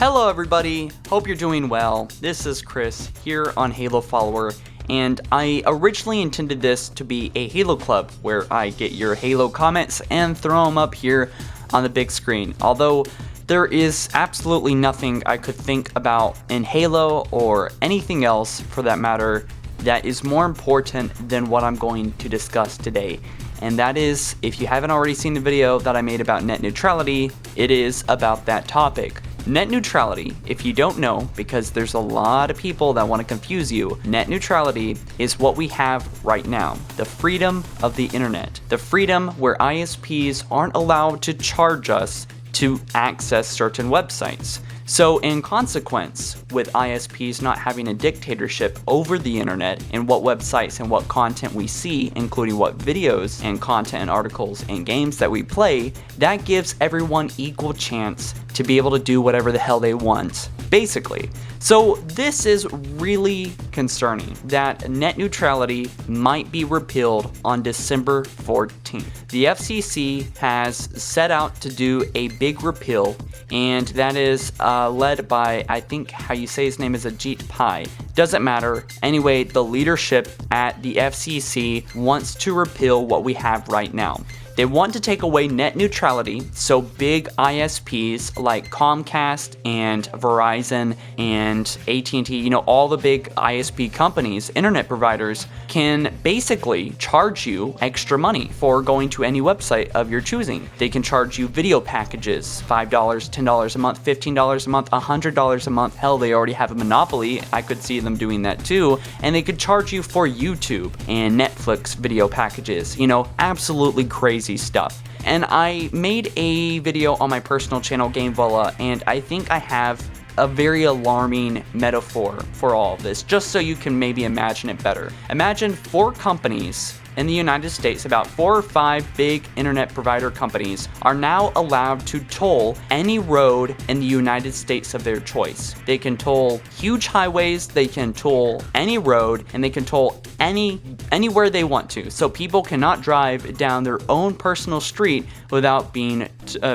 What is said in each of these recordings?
Hello everybody, hope you're doing well. This is Chris here on Halo Follower, and I originally intended this to be a Halo Club where I get your Halo comments and throw them up here on the big screen. Although there is absolutely nothing I could think about in Halo or anything else for that matter that is more important than what I'm going to discuss today. And that is, if you haven't already seen the video that I made about net neutrality, it is about that topic. Net neutrality, if you don't know, because there's a lot of people that want to confuse you, net neutrality is what we have right now. The freedom of the internet. The freedom where ISPs aren't allowed to charge us to access certain websites. So in consequence, with ISPs not having a dictatorship over the internet and what websites and what content we see, including what videos and content and articles and games that we play, that gives everyone equal chance to be able to do whatever the hell they want, basically. So this is really concerning that net neutrality might be repealed on December 14th. The FCC has set out to do a big repeal, and that is led by, I think how you say his name is Ajit Pai. Doesn't matter. Anyway, the leadership at the FCC wants to repeal what we have right now. They want to take away net neutrality, so big ISPs like Comcast and Verizon and AT&T, all the big ISP companies, internet providers, can basically charge you extra money for going to any website of your choosing. They can charge you video packages, $5, $10 a month, $15 a month, $100 a month. Hell, they already have a monopoly. I could see them doing that too. And they could charge you for YouTube and Netflix video packages, absolutely crazy stuff. And I made a video on my personal channel, Gamevilla, and I think I have a very alarming metaphor for all of this, just so you can maybe imagine it better. Imagine 4 companies in the United States, about 4 or 5 big internet provider companies, are now allowed to toll any road in the United States of their choice. They can toll huge highways, they can toll any road, and they can toll anywhere they want to. So people cannot drive down their own personal street without being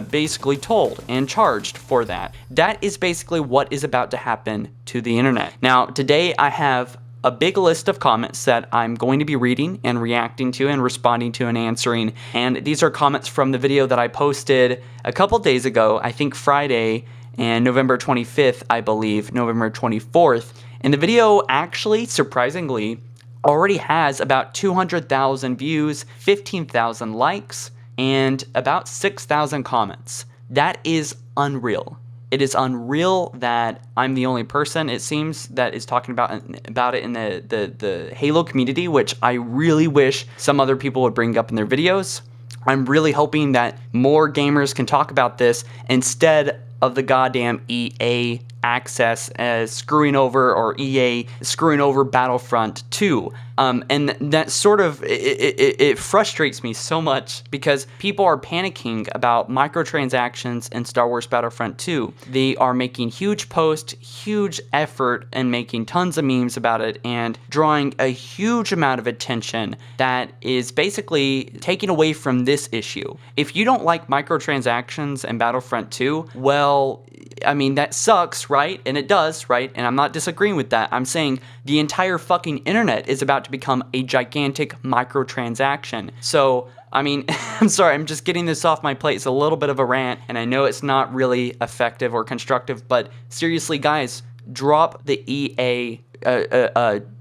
basically tolled and charged for that. That is basically what is about to happen to the internet. Now, today I have a big list of comments that I'm going to be reading and reacting to and responding to and answering. And these are comments from the video that I posted a couple days ago, I think Friday, and November 25th, I believe, November 24th. And the video actually, surprisingly, already has about 200,000 views, 15,000 likes, and about 6,000 comments. That is unreal. It is unreal that I'm the only person, it seems, that is talking about it in the Halo community, which I really wish some other people would bring up in their videos. I'm really hoping that more gamers can talk about this instead of the goddamn EA access screwing over, or EA screwing over Battlefront 2. And that sort of, it frustrates me so much because people are panicking about microtransactions in Star Wars Battlefront 2. They are making huge posts, huge effort, and making tons of memes about it and drawing a huge amount of attention that is basically taking away from this issue. If you don't like microtransactions in Battlefront 2, well, I mean, that sucks, right? And it does, right? And I'm not disagreeing with that. I'm saying the entire fucking internet is about to become a gigantic microtransaction. So, I mean, I'm sorry, I'm just getting this off my plate. It's a little bit of a rant, and I know it's not really effective or constructive, but seriously, guys, drop the EA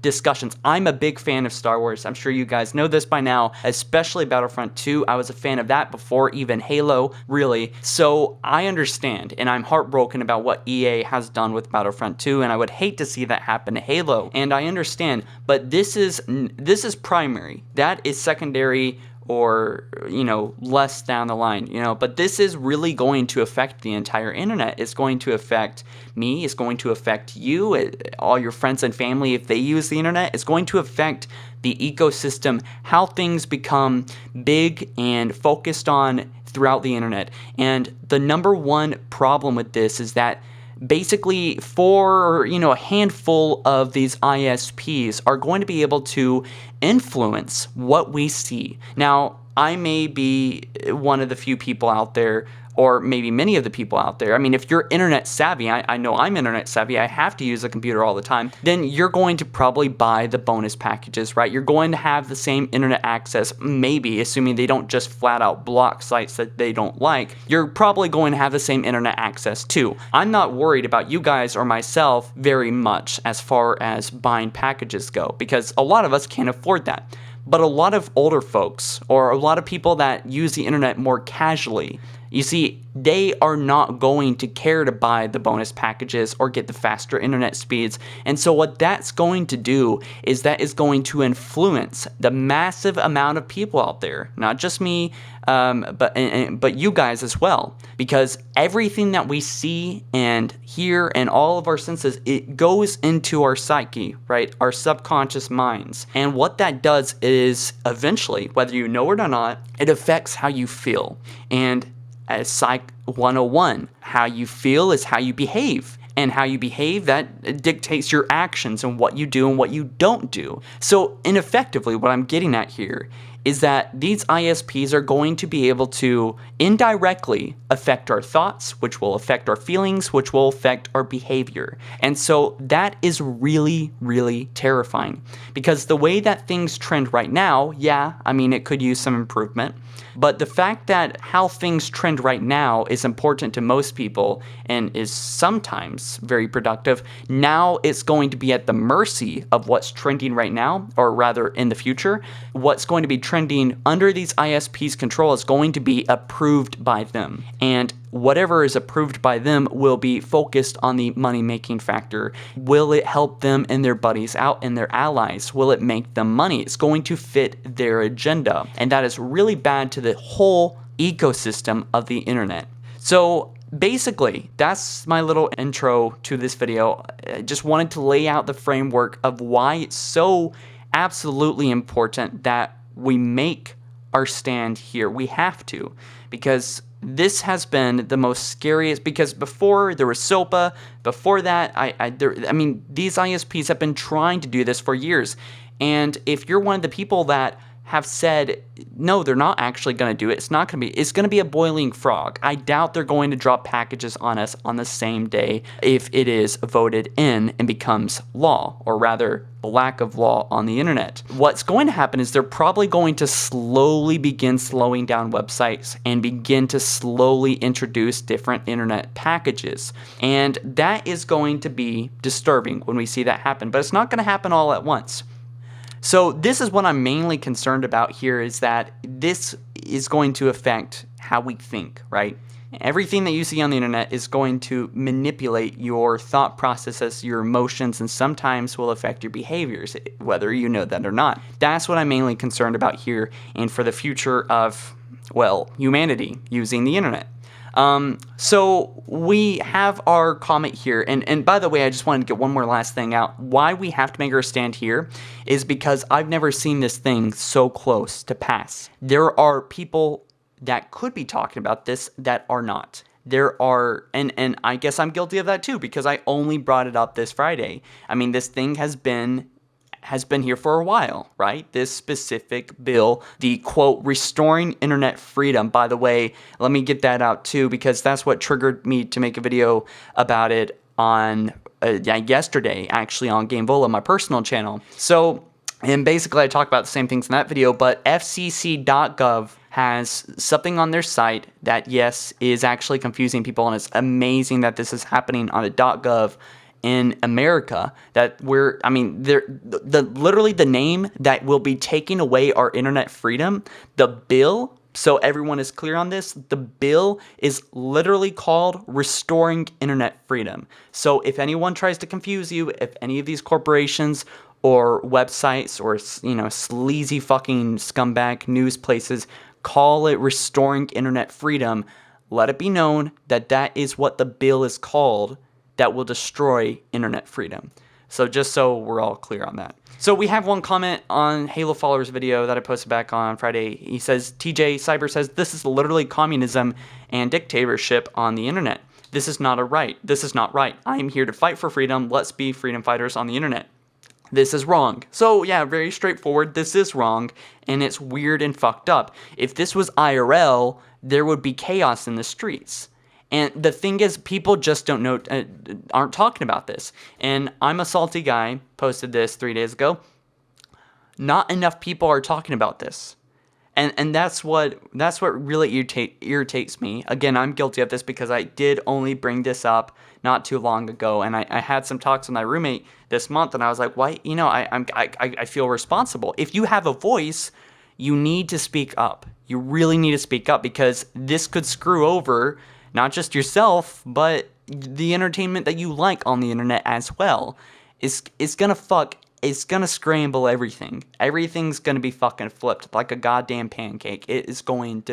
discussions. I'm a big fan of Star Wars. I'm sure you guys know this by now, especially Battlefront 2. I was a fan of that before even Halo, really. So I understand, and I'm heartbroken about what EA has done with Battlefront 2, and I would hate to see that happen to Halo. And I understand, but this is primary. That is secondary, or, less down the line, but this is really going to affect the entire internet. It's going to affect me. It's going to affect you, all your friends and family if they use the internet. It's going to affect the ecosystem, how things become big and focused on throughout the internet. And the number one problem with this is that basically for, a handful of these ISPs are going to be able to influence what we see. Now, I may be one of the few people out there or maybe many of the people out there. I mean, if you're internet savvy, I know I'm internet savvy, I have to use a computer all the time, then you're going to probably buy the bonus packages, right? You're going to have the same internet access, maybe, assuming they don't just flat out block sites that they don't like. You're probably going to have the same internet access too. I'm not worried about you guys or myself very much as far as buying packages go, because a lot of us can't afford that. But a lot of older folks, or a lot of people that use the internet more casually, you see, they are not going to care to buy the bonus packages or get the faster internet speeds. And so what that's going to do is that is going to influence the massive amount of people out there, not just me, but you guys as well. Because everything that we see and hear and all of our senses, it goes into our psyche, right? Our subconscious minds. And what that does is eventually, whether you know it or not, it affects how you feel. And as Psych 101, how you feel is how you behave. And how you behave, that dictates your actions and what you do and what you don't do. So, ineffectively, what I'm getting at here is that these ISPs are going to be able to indirectly affect our thoughts, which will affect our feelings, which will affect our behavior. And so that is really, really terrifying, because the way that things trend right now, yeah, I mean, it could use some improvement. But the fact that how things trend right now is important to most people and is sometimes very productive, now it's going to be at the mercy of what's trending right now, or rather in the future. What's going to be trending under these ISPs' control is going to be approved by them. And whatever is approved by them will be focused on the money-making factor. Will it help them and their buddies out and their allies? Will it make them money? It's going to fit their agenda. And that is really bad to the whole ecosystem of the internet. So basically, that's my little intro to this video. I just wanted to lay out the framework of why it's so absolutely important that we make our stand here. We have to, because this has been the most scariest, because before there was SOPA, before that, I mean, these ISPs have been trying to do this for years. And if you're one of the people that have said, no, they're not actually going to do it, it's going to be a boiling frog. I doubt they're going to drop packages on us on the same day if it is voted in and becomes law, or rather, lack of law on the internet. What's going to happen is they're probably going to slowly begin slowing down websites and begin to slowly introduce different internet packages. And that is going to be disturbing when we see that happen, but it's not going to happen all at once. So this is what I'm mainly concerned about here, is that this is going to affect how we think, right? Everything that you see on the internet is going to manipulate your thought processes, your emotions, and sometimes will affect your behaviors, whether you know that or not. That's what I'm mainly concerned about here, and for the future of, well, humanity using the internet. So we have our comment here, and by the way, I just wanted to get one more last thing out. Why we have to make our stand here is because I've never seen this thing so close to pass. There are people that could be talking about this that are not. There are, and I guess I'm guilty of that too, because I only brought it up this Friday. I mean, this thing has been here for a while, right? This specific bill, the quote, restoring internet freedom. By the way, let me get that out too, because that's what triggered me to make a video about it on yesterday, actually, on Gamevola, my personal channel. So, and basically I talk about the same things in that video, but FCC.gov has something on their site that, yes, is actually confusing people, and it's amazing that this is happening on a .gov in America, that literally the name that will be taking away our internet freedom, the bill, so everyone is clear on this, the bill is literally called Restoring Internet Freedom. So if anyone tries to confuse you, if any of these corporations or websites or, sleazy fucking scumbag news places call it Restoring Internet Freedom, let it be known that that is what the bill is called, that will destroy internet freedom. So just so we're all clear on that. So we have one comment on Halo Followers video that I posted back on Friday. He says, TJ Cyber says, this is literally communism and dictatorship on the internet. This is not right. This is not right. I am here to fight for freedom. Let's be freedom fighters on the internet. This is wrong. So yeah, very straightforward. This is wrong, and it's weird and fucked up. If this was IRL, there would be chaos in the streets. And the thing is, people just don't know, aren't talking about this. And I'm a salty guy, posted this 3 days ago. Not enough people are talking about this. And that's what really irritates me. Again, I'm guilty of this because I did only bring this up not too long ago, and I had some talks with my roommate this month, and I was like, why? I feel responsible. If you have a voice, you need to speak up. You really need to speak up, because this could screw over not just yourself, but the entertainment that you like on the internet as well. It's gonna scramble everything. Everything's gonna be fucking flipped like a goddamn pancake. It is going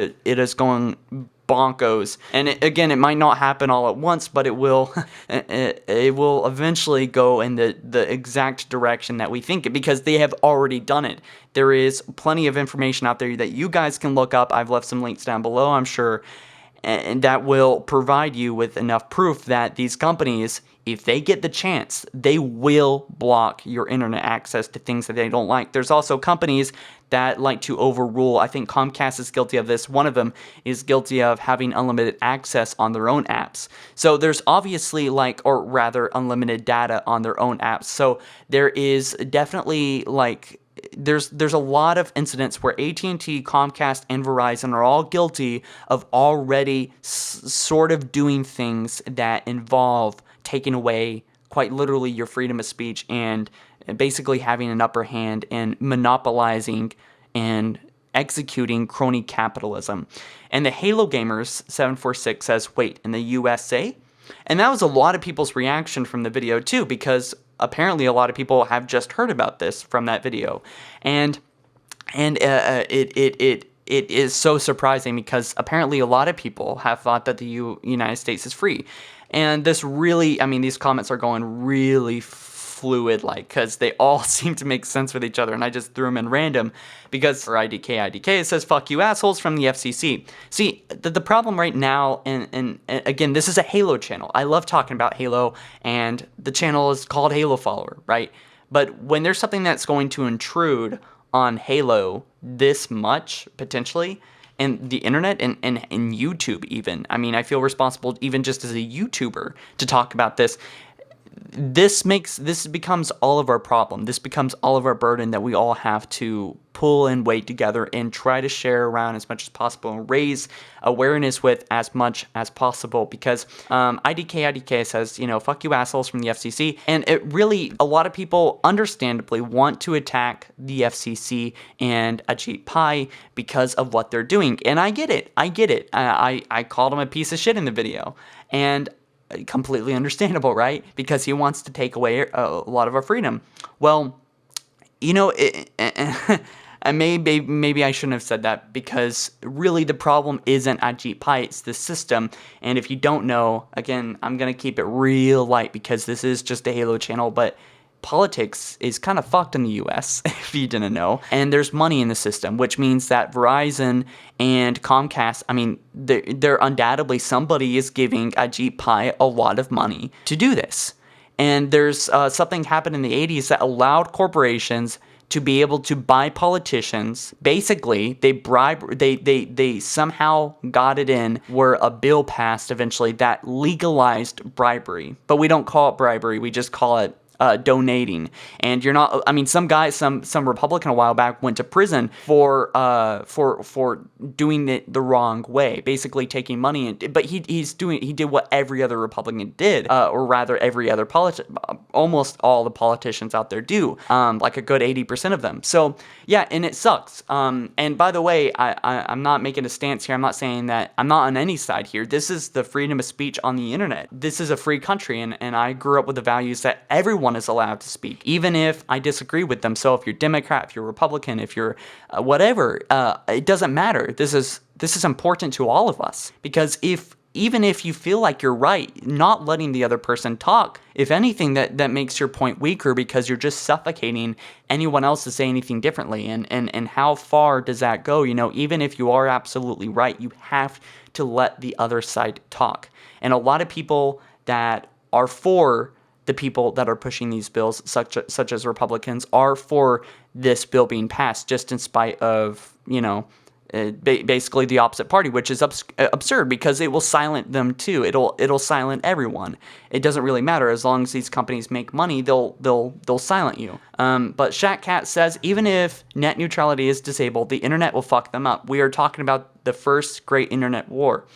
bonkos. And it might not happen all at once, but it will. It will eventually go in the exact direction that we think it, because they have already done it. There is plenty of information out there that you guys can look up. I've left some links down below, I'm sure, and that will provide you with enough proof that these companies, if they get the chance, they will block your internet access to things that they don't like. There's also companies that like to overrule. I think Comcast is guilty of this. One of them is guilty of having unlimited access on their own apps. So there's obviously unlimited data on their own apps. So there is definitely there's a lot of incidents where AT&T, Comcast, and Verizon are all guilty of already sort of doing things that involve taking away, quite literally, your freedom of speech, and basically having an upper hand and monopolizing and executing crony capitalism. And the Halo Gamers 746 says, wait, in the USA? And that was a lot of people's reaction from the video too, because apparently a lot of people have just heard about this from that video. And it is so surprising, because apparently a lot of people have thought that the United States is free. And this really, these comments are going really fluid, because they all seem to make sense with each other, and I just threw them in random, because for IDK, it says, fuck you assholes from the FCC. See, the problem right now, and again, this is a Halo channel. I love talking about Halo, and the channel is called Halo Follower, right? But when there's something that's going to intrude on Halo this much, potentially, and the internet and YouTube even, I feel responsible even just as a YouTuber to talk about this. This becomes all of our problem. This becomes all of our burden that we all have to pull and weight together and try to share around as much as possible and raise awareness with as much as possible, because IDK says, fuck you assholes from the FCC. And it really, a lot of people understandably want to attack the FCC and Ajit Pai because of what they're doing. And I get it. I called him a piece of shit in the video. And completely understandable, right? Because he wants to take away a lot of our freedom. Well, maybe I shouldn't have said that, because really the problem isn't Ajit Pai, it's the system. And if you don't know, again, I'm going to keep it real light, because this is just a Halo channel, but politics is kind of fucked in the US, if you didn't know. And there's money in the system, which means that Verizon and Comcast, they're undoubtedly, somebody is giving Ajit Pai a lot of money to do this. And there's something happened in the 80s that allowed corporations to be able to buy politicians. Basically, they somehow got it in where a bill passed eventually that legalized bribery. But we don't call it bribery, we just call it donating. And you're not, some guy, some Republican a while back went to prison for doing it the wrong way, basically taking money, but he did what every other Republican did, or rather every other almost all the politicians out there do, like a good 80% of them. So yeah, and it sucks. And by the way, I'm not making a stance here. I'm not saying that I'm not on any side here. This is the freedom of speech on the internet. This is a free country, and I grew up with the values that everyone is allowed to speak, even if I disagree with them. So if you're Democrat, if you're Republican, if you're whatever, it doesn't matter. This is important to all of us, because even if you feel like you're right, not letting the other person talk, if anything, that makes your point weaker, because you're just suffocating anyone else to say anything differently. And how far does that go? Even if you are absolutely right, you have to let the other side talk. And a lot of people that are for the people that are pushing these bills, such as Republicans, are for this bill being passed, just in spite of, basically the opposite party, which is absurd because it will silence them too. It'll silence everyone. It doesn't really matter as long as these companies make money. They'll silence you. But ShatCat says even if net neutrality is disabled, the internet will fuck them up. We are talking about the first great internet war,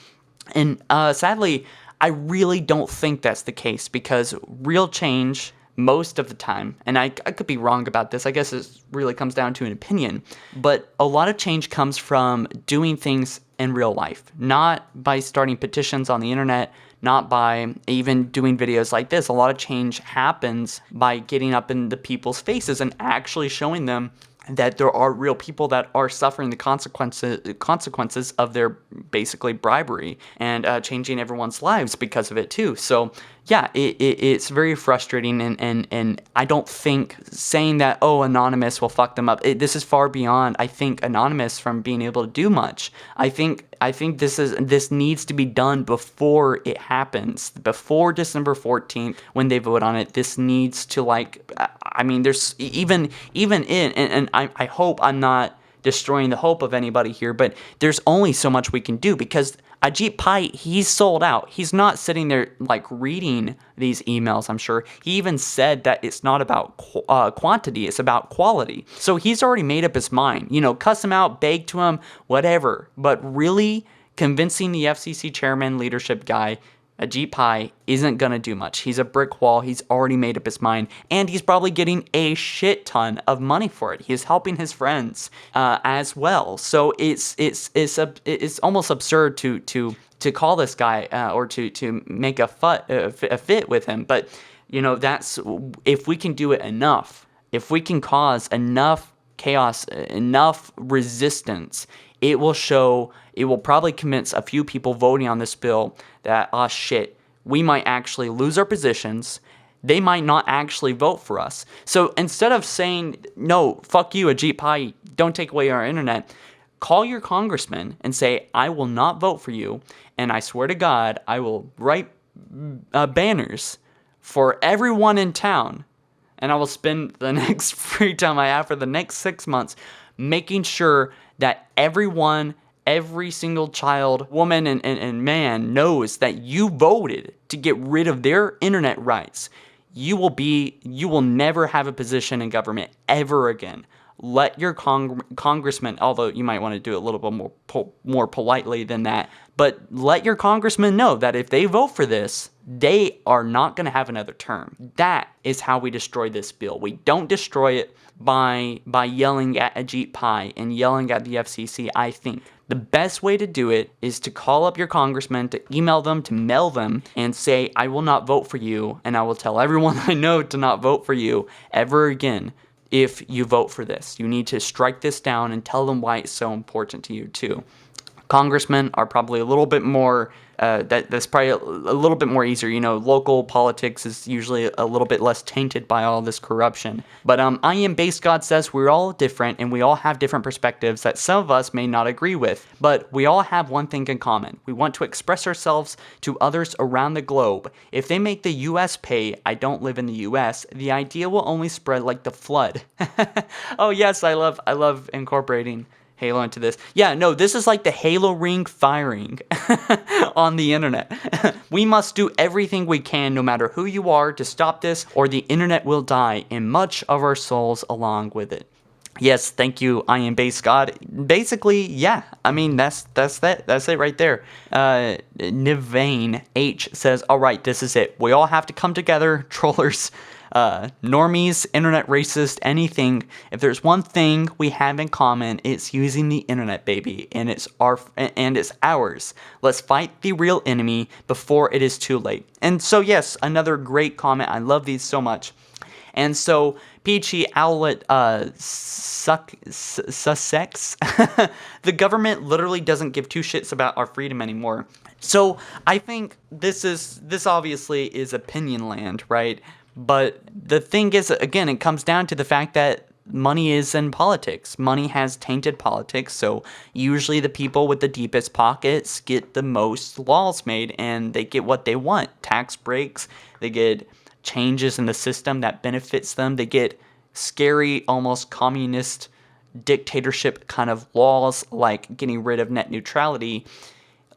and sadly, I really don't think that's the case because real change, most of the time, and I could be wrong about this, I guess it really comes down to an opinion, but a lot of change comes from doing things in real life, not by starting petitions on the internet, not by even doing videos like this. A lot of change happens by getting up in the people's faces and actually showing them that there are real people that are suffering the consequences of their basically bribery, and changing everyone's lives because of it too. So yeah, it's very frustrating, and I don't think saying that, oh, Anonymous will fuck them up, this is far beyond, I think, Anonymous from being able to do much. I think this needs to be done before it happens, before December 14th when they vote on it. This needs to, there's even in, and I hope I'm not destroying the hope of anybody here, but there's only so much we can do because Ajit Pai, he's sold out. He's not sitting there reading these emails, I'm sure. He even said that it's not about quantity, it's about quality. So he's already made up his mind. Cuss him out, beg to him, whatever. But really convincing the FCC chairman leadership guy, Ajit Pai, isn't going to do much. He's a brick wall. He's already made up his mind. And he's probably getting a shit ton of money for it. He's helping his friends as well. So it's almost absurd to call this guy or to make a fit with him. But, that's, if we can do it enough, if we can cause enough chaos, enough resistance, it will probably convince a few people voting on this bill that, shit, we might actually lose our positions. They might not actually vote for us. So instead of saying, no, fuck you, Ajit Pai, don't take away our internet, call your congressman and say, I will not vote for you, and I swear to God, I will write banners for everyone in town, and I will spend the next free time I have for the next 6 months making sure that every single child, woman, and man knows that you voted to get rid of their internet rights. You will never have a position in government ever again. Let your congressman, although you might want to do it a little bit more politely than that, but let your congressman know that if they vote for this, they are not going to have another term. That is how we destroy this bill. We don't destroy it by yelling at Ajit Pai and yelling at the FCC. I think the best way to do it is to call up your congressman, to email them, to mail them, and say, I will not vote for you, and I will tell everyone I know to not vote for you ever again if you vote for this. You need to strike this down and tell them why it's so important to you too. Congressmen are probably a little bit more, that's probably a little bit more easier. Local politics is usually a little bit less tainted by all this corruption. But I Am Base God says we're all different and we all have different perspectives that some of us may not agree with. But we all have one thing in common. We want to express ourselves to others around the globe. If they make the U.S. pay, I don't live in the U.S., the idea will only spread like the flood. Oh yes, I love incorporating Halo into this. Yeah, no, this is like the Halo ring firing on the internet. We must do everything we can, no matter who you are, to stop this, or the internet will die, and much of our souls along with it. Yes, thank you, I Am Base God. Basically, yeah, that's it right there. Nivane H says, all right, this is it. We all have to come together, trollers, normies, internet racist, anything. If there's one thing we have in common, it's using the internet, baby, and it's ours. Let's fight the real enemy before it is too late. And so yes, another great comment. I love these so much. And so Peachy Owlet Sussex, the government literally doesn't give two shits about our freedom anymore. So I think this obviously is opinion land, right? But the thing is, again, it comes down to the fact that money is in politics. Money has tainted politics, so usually the people with the deepest pockets get the most laws made, and they get what they want. Tax breaks, they get changes in the system that benefits them. They get scary, almost communist dictatorship kind of laws like getting rid of net neutrality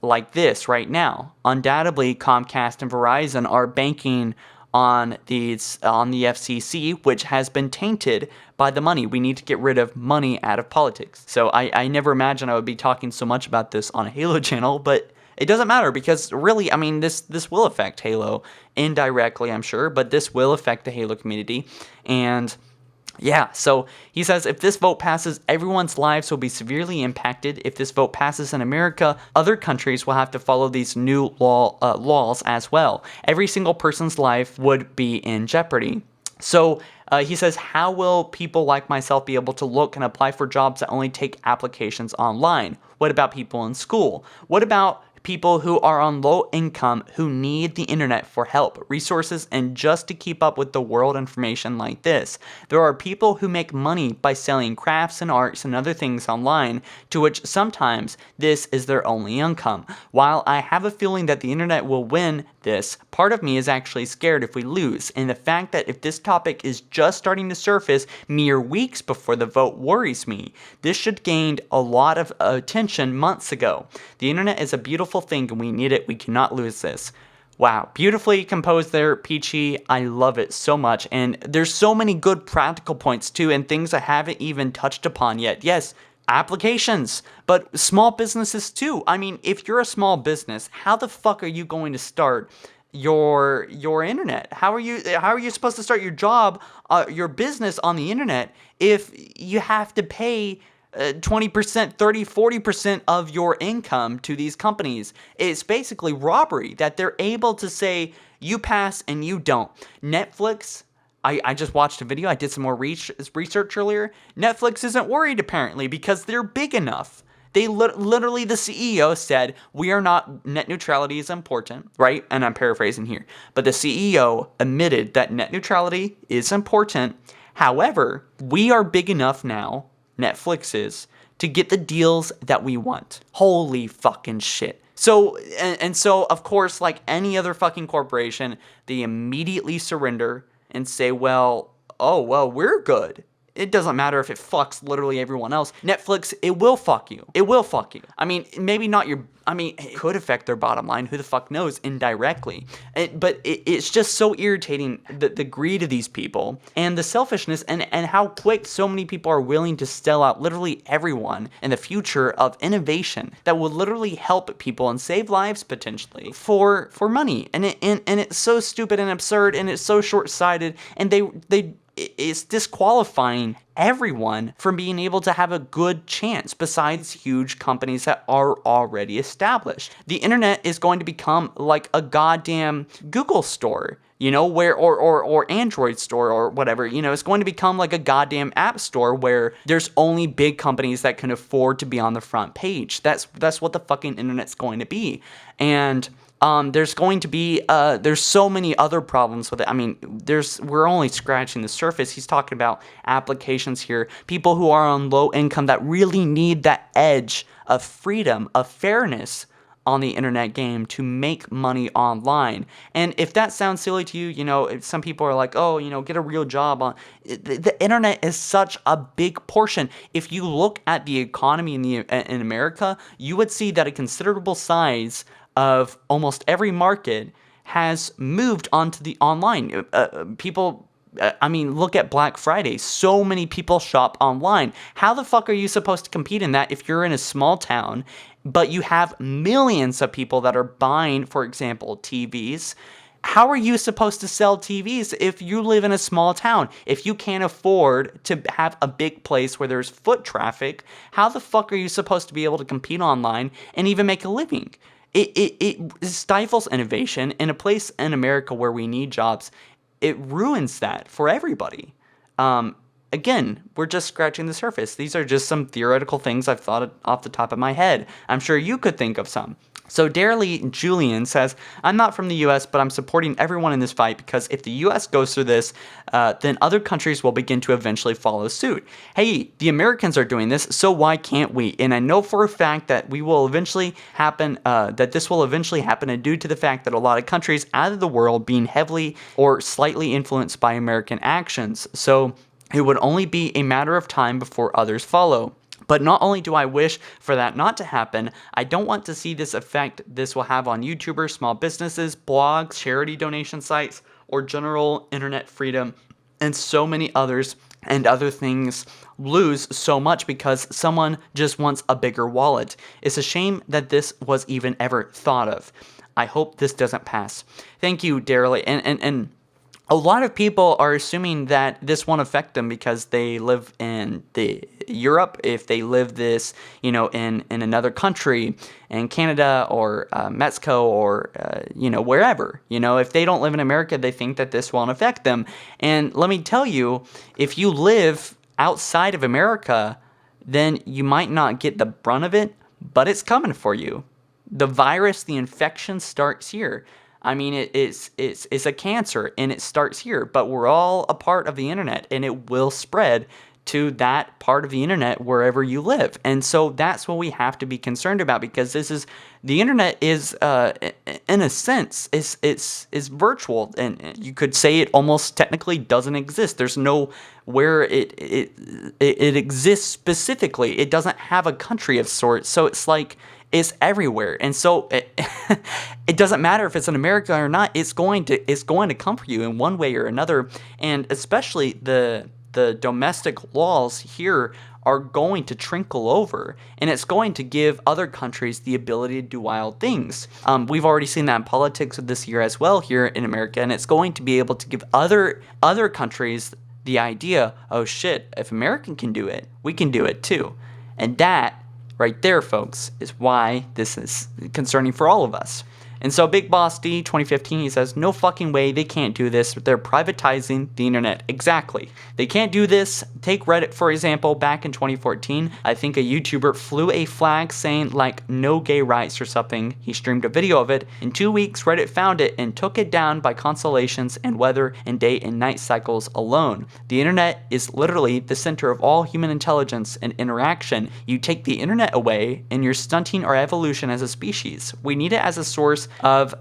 like this right now. Undoubtedly, Comcast and Verizon are banking on the FCC, which has been tainted by the money. We need to get rid of money out of politics. So I never imagined I would be talking so much about this on a Halo channel, but it doesn't matter because really, I mean, this will affect Halo indirectly, I'm sure, but this will affect the Halo community. And yeah, so he says if this vote passes, everyone's lives will be severely impacted. If this vote passes in America, other countries will have to follow these new laws as well. Every single person's life would be in jeopardy. So he says, how will people like myself be able to look and apply for jobs that only take applications online? What about people in school? What about people who are on low income who need the internet for help, resources, and just to keep up with the world information like this? There are people who make money by selling crafts and arts and other things online, to which sometimes this is their only income. While I have a feeling that the internet will win this, part of me is actually scared if we lose, and the fact that if this topic is just starting to surface mere weeks before the vote worries me. This should gained a lot of attention months ago. The internet is a beautiful thing and we need it. We cannot lose this. Wow, beautifully composed there, Peachy. I love it so much. And there's so many good practical points too, and things I haven't even touched upon yet. Yes, applications, but small businesses too. I mean, if you're a small business, how the fuck are you going to start your internet? How are you supposed to start your job, your business on the internet if you have to pay 20%, 30, 40% of your income to these companies? It's basically robbery that they're able to say you pass and you don't. Netflix, I just watched a video. I did some more research earlier. Netflix isn't worried apparently because they're big enough. They literally, the CEO said, net neutrality is important, right? And I'm paraphrasing here. But the CEO admitted that net neutrality is important. However, we are big enough now, Netflix is, to get the deals that we want. Holy fucking shit. So, and so, of course, like any other fucking corporation, they immediately surrender and say, well, we're good. It doesn't matter if it fucks literally everyone else. Netflix, it will fuck you. It will fuck you. I mean, maybe not it could affect their bottom line. Who the fuck knows? Indirectly. But it's just so irritating, the greed of these people and the selfishness and how quick so many people are willing to sell out literally everyone in the future of innovation that will literally help people and save lives potentially for money. And it's so stupid and absurd and it's so short-sighted, and it's disqualifying everyone from being able to have a good chance besides huge companies that are already established. The internet is going to become like a goddamn Google store, or Android store or whatever. It's going to become like a goddamn app store where there's only big companies that can afford to be on the front page. That's what the fucking internet's going to be. And there's going to be, there's so many other problems with it. I mean, we're only scratching the surface. He's talking about applications here, people who are on low income that really need that edge of freedom, of fairness on the internet game to make money online. And if that sounds silly to you, if some people are like, get a real job on the internet is such a big portion. If you look at the economy in America, you would see that a considerable size of almost every market has moved onto the online. Look at Black Friday. So many people shop online. How the fuck are you supposed to compete in that if you're in a small town, but you have millions of people that are buying, for example, TVs? How are you supposed to sell TVs if you live in a small town? If you can't afford to have a big place where there's foot traffic, how the fuck are you supposed to be able to compete online and even make a living? It stifles innovation in a place in America where we need jobs. It ruins that for everybody. Again, we're just scratching the surface. These are just some theoretical things I've thought off the top of my head. I'm sure you could think of some. So Darely Julian says, I'm not from the US, but I'm supporting everyone in this fight because if the US goes through this, then other countries will begin to eventually follow suit. Hey, the Americans are doing this, so why can't we? And I know for a fact that we will eventually happen, that this will eventually happen, and due to the fact that a lot of countries out of the world being heavily or slightly influenced by American actions. So it would only be a matter of time before others follow. But not only do I wish for that not to happen, I don't want to see this effect this will have on YouTubers, small businesses, blogs, charity donation sites, or general internet freedom, and so many others and other things lose so much because someone just wants a bigger wallet. It's a shame that this was even ever thought of. I hope this doesn't pass. Thank you, Darely. And a lot of people are assuming that this won't affect them because they live in Europe. If they live this, in another country, in Canada or Mexico or, wherever, if they don't live in America, they think that this won't affect them. And let me tell you, if you live outside of America, then you might not get the brunt of it, but it's coming for you. The virus, the infection starts here. I mean, it's a cancer, and it starts here, but we're all a part of the internet, and it will spread to that part of the internet wherever you live. And so that's what we have to be concerned about, because the internet is, in a sense, is virtual, and you could say it almost technically doesn't exist. There's no where it exists specifically. It doesn't have a country of sorts, so it's like, it's everywhere. And so it doesn't matter if it's in America or not, it's going to come for you in one way or another. And especially the domestic laws here are going to trickle over, and it's going to give other countries the ability to do wild things. We've already seen that in politics this year as well here in America, and it's going to be able to give other countries the idea, oh shit, if America can do it, we can do it too. And that right there, folks, is why this is concerning for all of us. And so Big Boss D 2015, he says, no fucking way, they can't do this. They're privatizing the internet. Exactly. They can't do this. Take Reddit, for example. Back in 2014, I think a YouTuber flew a flag saying like no gay rights or something. He streamed a video of it. In 2 weeks, Reddit found it and took it down by constellations and weather and day and night cycles alone. The internet is literally the center of all human intelligence and interaction. You take the internet away and you're stunting our evolution as a species. We need it as a source of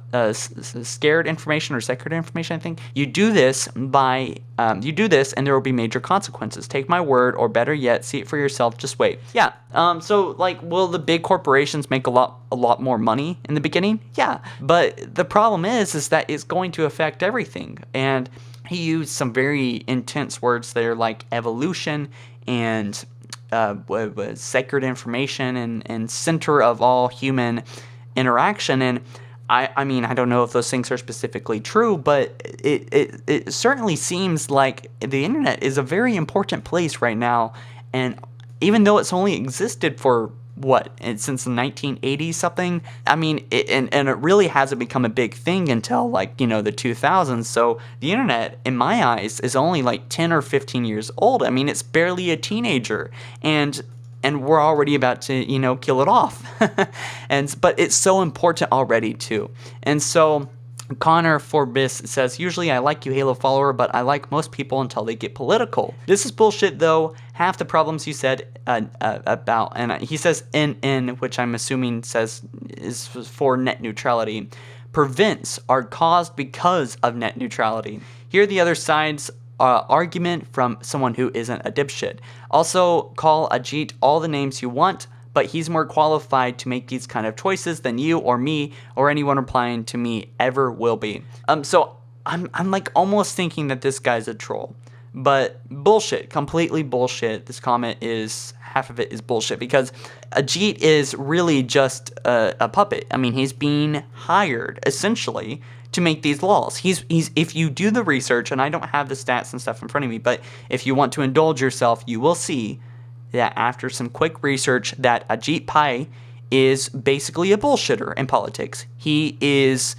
scared information or sacred information, I think. You do this and there will be major consequences. Take my word, or better yet, see it for yourself. Just wait. Yeah. So like, will the big corporations make a lot more money in the beginning? Yeah. But the problem is that it's going to affect everything. And he used some very intense words there, like evolution and sacred information and center of all human interaction. And I mean, I don't know if those things are specifically true, but it certainly seems like the internet is a very important place right now. And even though it's only existed for since the 1980s something, I mean, and it really hasn't become a big thing until like, the 2000s. So the internet, in my eyes, is only like 10 or 15 years old. I mean, it's barely a teenager. And we're already about to, kill it off. But it's so important already too. And so Connor Forbis says, usually I like you, Halo follower, but I like most people until they get political. This is bullshit though. Half the problems you said about, and he says in which I'm assuming says is for net neutrality, prevents are caused because of net neutrality. Here are the other sides argument from someone who isn't a dipshit. Also, call Ajit all the names you want, but he's more qualified to make these kind of choices than you or me or anyone replying to me ever will be. So I'm like almost thinking that this guy's a troll. But bullshit, completely bullshit. This comment is, half of it is bullshit, because Ajit is really just a puppet. I mean, he's being hired, essentially, to make these laws. He's if you do the research, and I don't have the stats and stuff in front of me, but if you want to indulge yourself, you will see that after some quick research that Ajit Pai is basically a bullshitter in politics. He is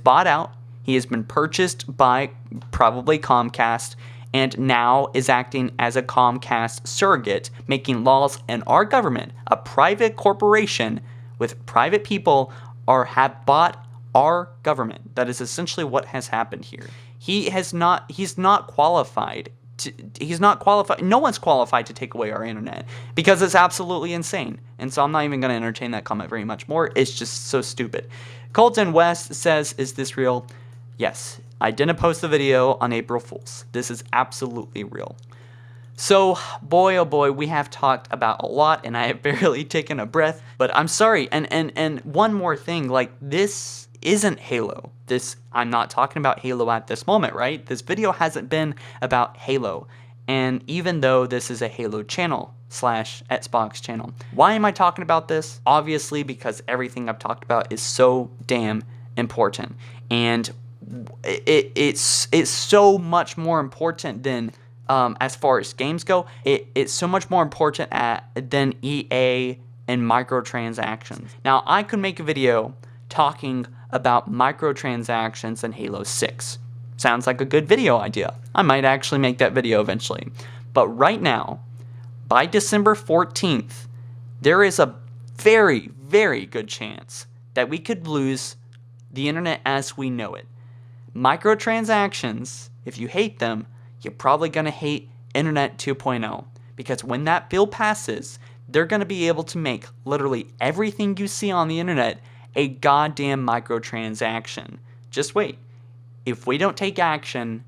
bought out. He has been purchased by probably Comcast, and now is acting as a Comcast surrogate, making laws in our government, a private corporation, with private people or have bought our government. That is essentially what has happened here. He's not qualified. No one's qualified to take away our internet because it's absolutely insane. And so I'm not even going to entertain that comment very much more. It's just so stupid. Colton West says, is this real? Yes. I didn't post the video on April Fool's. This is absolutely real. So, boy, oh boy, we have talked about a lot, and I have barely taken a breath. But I'm sorry, and one more thing, like, this isn't Halo. I'm not talking about Halo at this moment, right? This video hasn't been about Halo. And even though this is a Halo channel / Xbox channel, why am I talking about this? Obviously, because everything I've talked about is so damn important. And it's so much more important than as far as games go. It's so much more important than EA and microtransactions. Now, I could make a video talking about microtransactions in Halo 6. Sounds like a good video idea. I might actually make that video eventually. But right now, by December 14th, there is a very, very good chance that we could lose the internet as we know it. Microtransactions, if you hate them, you're probably going to hate Internet 2.0, because when that bill passes, they're going to be able to make literally everything you see on the internet a goddamn microtransaction. Just wait. If we don't take action,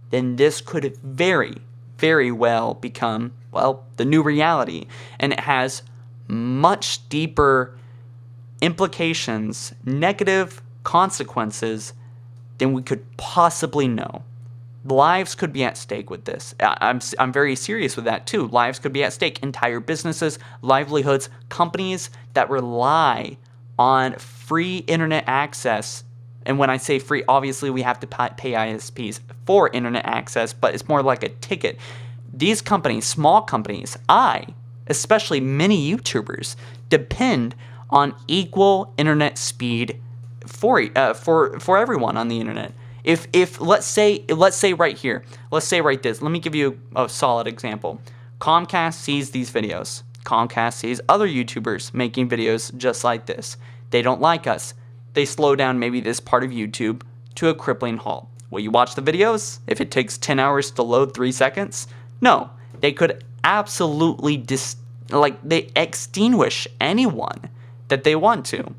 then this could very, very well become, well, the new reality. And it has much deeper implications, negative consequences than we could possibly know. Lives could be at stake with this. I'm very serious with that too. Lives could be at stake. Entire businesses, livelihoods, companies that rely on free internet access. And when I say free, obviously we have to pay ISPs for internet access, but it's more like a ticket. These companies, small companies, especially many YouTubers, depend on equal internet speed for everyone on the internet. If let's say right here, let's say right this. Let me give you a solid example. Comcast sees these videos. Comcast sees other YouTubers making videos just like this. They don't like us. They slow down maybe this part of YouTube to a crippling halt. Will you watch the videos if it takes 10 hours to load 3 seconds? No. They could absolutely they extinguish anyone that they want to.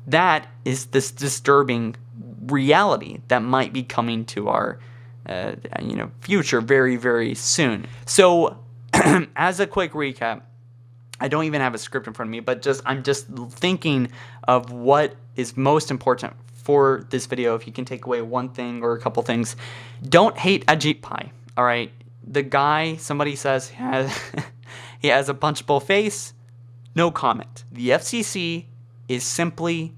That is this disturbing reality that might be coming to our future very, very soon. So as a quick recap, I don't even have a script in front of me, but I'm just thinking of what is most important for this video. If you can take away one thing or a couple things, don't hate Ajit Pai. All right, the guy, somebody says he has a punchable face. No comment. The FCC is simply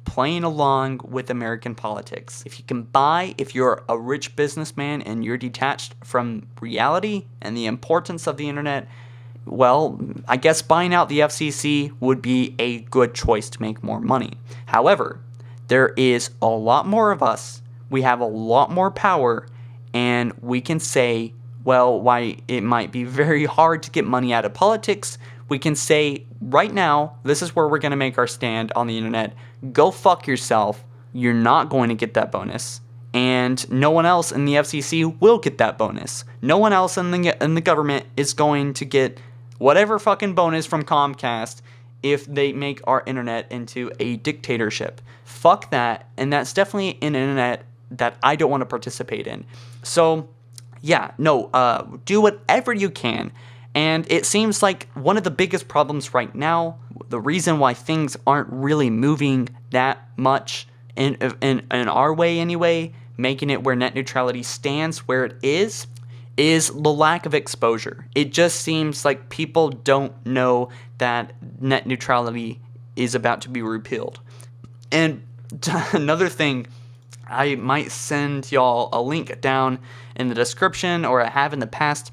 playing along with American politics. If you're a rich businessman and you're detached from reality and the importance of the internet, well, I guess buying out the FCC would be a good choice to make more money. However, there is a lot more of us. We have a lot more power, and we can say, well, why it might be very hard to get money out of politics. We can say, right now, this is where we're going to make our stand on the internet. Go fuck yourself. You're not going to get that bonus. And no one else in the FCC will get that bonus. No one else in the government is going to get whatever fucking bonus from Comcast if they make our internet into a dictatorship. Fuck that. And that's definitely an internet that I don't want to participate in. So, yeah, no, do whatever you can. And it seems like one of the biggest problems right now, the reason why things aren't really moving that much in our way anyway, making it where net neutrality stands where it is the lack of exposure. It just seems like people don't know that net neutrality is about to be repealed. And another thing, I might send y'all a link down in the description, or I have in the past,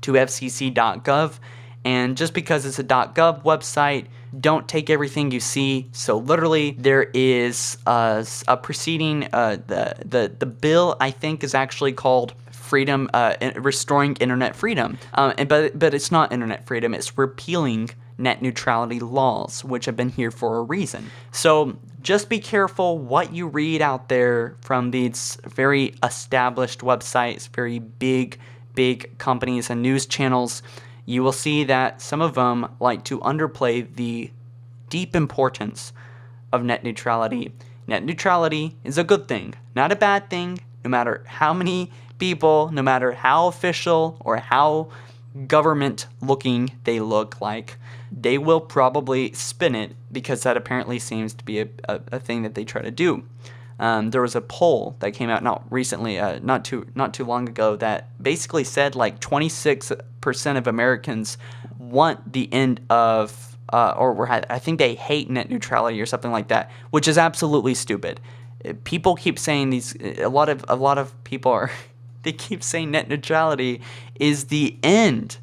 to fcc.gov. And just because it's a .gov website, don't take everything you see so literally. There is a proceeding, the bill I think is actually called Restoring Internet Freedom, but it's not internet freedom. It's repealing net neutrality laws, which have been here for a reason. So just be careful what you read out there from these very established websites, very big companies and news channels. You will see that some of them like to underplay the deep importance of net neutrality. Net neutrality is a good thing, not a bad thing, no matter how many people, no matter how official or how government looking they look like. They will probably spin it because that apparently seems to be a thing that they try to do. There was a poll that came out not recently, not too long ago, that basically said like 26% of Americans want the end of I think they hate net neutrality or something like that, which is absolutely stupid. People keep saying these. A lot of people are. They keep saying net neutrality is the end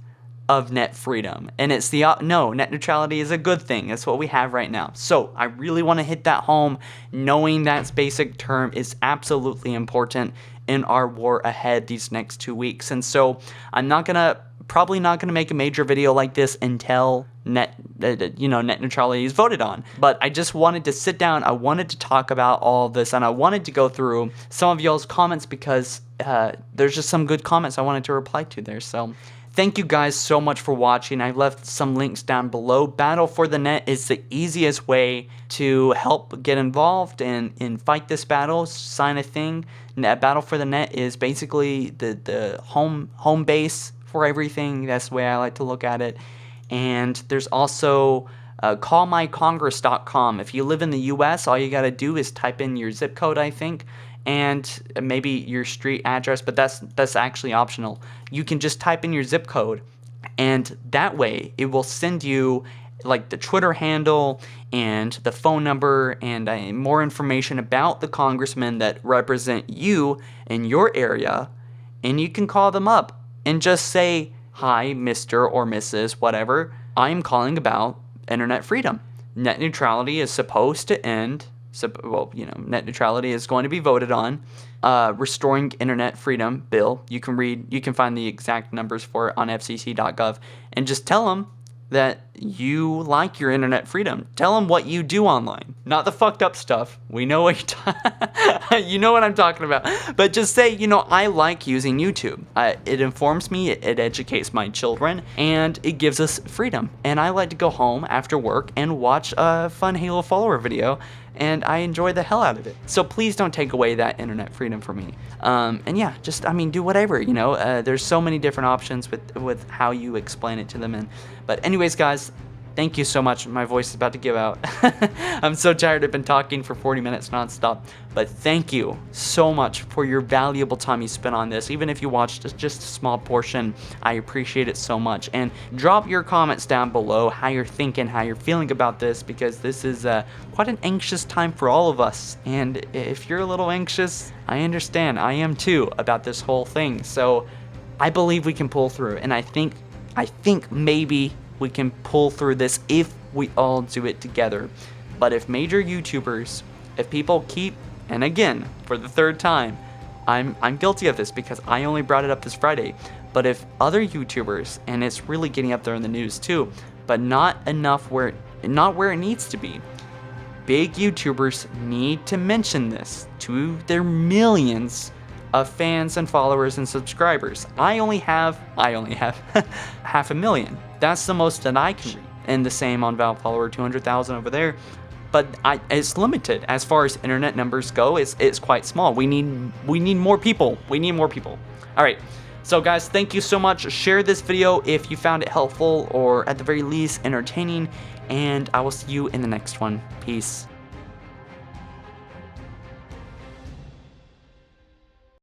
of net freedom, and it's no. Net neutrality is a good thing. That's what we have right now. So I really want to hit that home. Knowing that basic term is absolutely important in our war ahead these next 2 weeks, and so I'm probably not gonna make a major video like this until net neutrality is voted on. But I just wanted to sit down. I wanted to talk about all of this, and I wanted to go through some of y'all's comments because there's just some good comments I wanted to reply to there. So thank you guys so much for watching. I left some links down below. Battle for the Net is the easiest way to help get involved and fight this battle. Sign a thing. Battle for the Net is basically the home base for everything. That's the way I like to look at it. And there's also callmycongress.com. If you live in the US, all you got to do is type in your zip code, I think, and maybe your street address, but that's actually optional. You can just type in your zip code, and that way it will send you like the Twitter handle and the phone number and more information about the congressmen that represent you in your area, and you can call them up and just say, "Hi, Mr. or Mrs. whatever, I'm calling about internet freedom. Net neutrality is supposed to end." Net neutrality is going to be voted on. Restoring Internet Freedom bill. You can find the exact numbers for it on fcc.gov, and just tell them that you like your internet freedom. Tell them what you do online, not the fucked up stuff. We know what you know what I'm talking about. But just say, I like using YouTube. It informs me, it educates my children, and it gives us freedom. And I like to go home after work and watch a fun Halo follower video, and I enjoy the hell out of it. So please don't take away that internet freedom from me. And yeah, just, do whatever, there's so many different options with how you explain it to them. But anyways, guys, thank you so much. My voice is about to give out. I'm so tired. I've been talking for 40 minutes nonstop. But thank you so much for your valuable time you spent on this. Even if you watched just a small portion, I appreciate it so much. And drop your comments down below, how you're thinking, how you're feeling about this, because this is quite an anxious time for all of us. And if you're a little anxious, I understand. I am too about this whole thing. So I believe we can pull through. And I think maybe we can pull through this if we all do it together. But if major YouTubers, if people keep, and again, for the third time, I'm guilty of this because I only brought it up this Friday, but if other YouTubers, and it's really getting up there in the news too, but not where it needs to be. Big YouTubers need to mention this to their millions of fans and followers and subscribers. I only have 500,000. That's the most that I can reach. And the same on Valve Follower, 200,000 over there. But it's limited as far as internet numbers go. It's quite small. We need more people. We need more people. All right. So guys, thank you so much. Share this video if you found it helpful or at the very least entertaining. And I will see you in the next one. Peace.